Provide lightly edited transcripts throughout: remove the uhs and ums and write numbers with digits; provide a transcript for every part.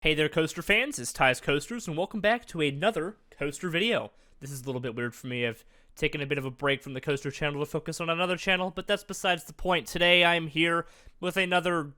Hey there, coaster fans, it's Ty's Coasters, and welcome back to another coaster video. This is a little bit weird for me. I've taken a bit of a break from the coaster channel to focus on another channel, but that's besides the point. Today I'm here with another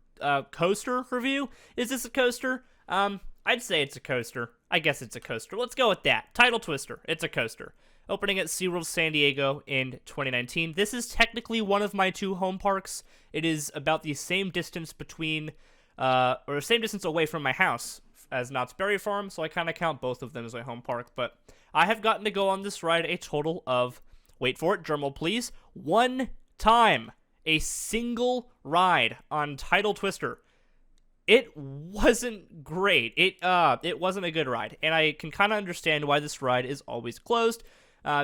coaster review. Is this a coaster? I'd say it's a coaster. I guess it's a coaster. Let's go with that. Tidal Twister. It's a coaster. Opening at SeaWorld San Diego in 2019. This is technically one of my two home parks. It is about the same distance between or same distance away from my house as Knott's Berry Farm, so I kind of count both of them as my home park. But I have gotten to go on this ride a total of, wait for it, drumroll please, one time. A single ride on Tidal Twister. It wasn't great. It wasn't a good ride, and I can kind of understand why this ride is always closed,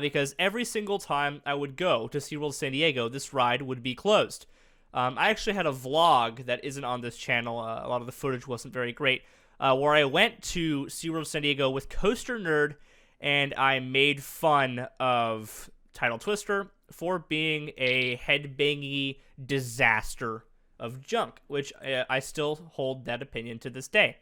because every single time I would go to SeaWorld San Diego, this ride would be closed. I actually had a vlog that isn't on this channel. A lot of the footage wasn't very great, where I went to SeaWorld San Diego with Coaster Nerd, and I made fun of Tidal Twister for being a headbangy disaster of junk, which I still hold that opinion to this day.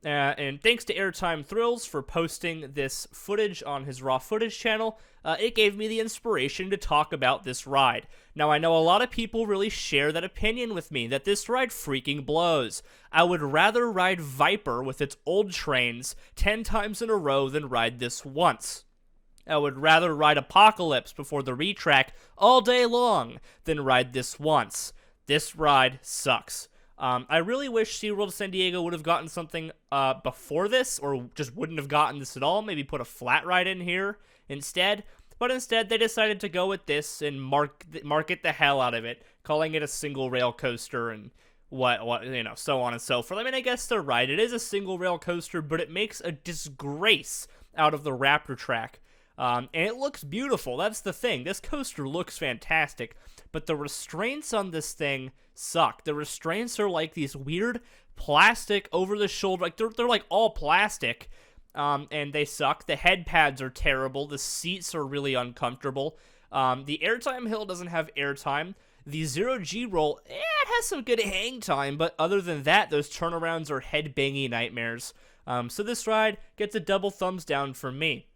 And thanks to Airtime Thrills for posting this footage on his raw footage channel, it gave me the inspiration to talk about this ride. Now, I know a lot of people really share that opinion with me, that this ride freaking blows. I would rather ride Viper with its old trains 10 times in a row than ride this once. I would rather ride Apocalypse before the retrack all day long than ride this once. This ride sucks. I really wish SeaWorld San Diego would have gotten something before this, or just wouldn't have gotten this at all. Maybe put a flat ride in here instead. But instead, they decided to go with this and market the hell out of it, calling it a single rail coaster and so on and so forth. I mean, I guess they're right. It is a single rail coaster, but it makes a disgrace out of the Raptor track. And it looks beautiful. That's the thing. This coaster looks fantastic, but the restraints on this thing suck. The restraints are like these weird plastic over the shoulder, like they're like all plastic, and they suck. The head pads are terrible. The seats are really uncomfortable. The airtime hill doesn't have airtime. The 0G roll, it has some good hang time, but other than that, those turnarounds are head-bangy nightmares. So this ride gets a double thumbs down from me.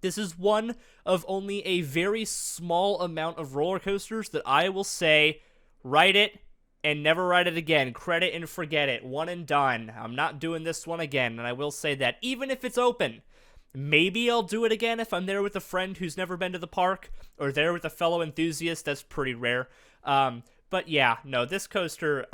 This is one of only a very small amount of roller coasters that I will say, ride it and never ride it again. Credit and forget it. One and done. I'm not doing this one again, and I will say that. Even if it's open, maybe I'll do it again if I'm there with a friend who's never been to the park, or there with a fellow enthusiast. That's pretty rare. But yeah, no, this coaster,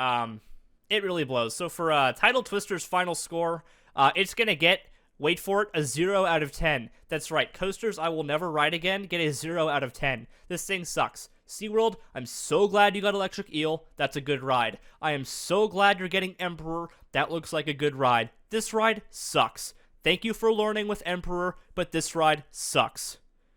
it really blows. So for Tidal Twister's final score, it's going to get, wait for it, a 0 out of 10. That's right, coasters I will never ride again get a 0 out of 10. This thing sucks. SeaWorld, I'm so glad you got Electric Eel. That's a good ride. I am so glad you're getting Emperor. That looks like a good ride. This ride sucks. Thank you for learning with Emperor, but this ride sucks.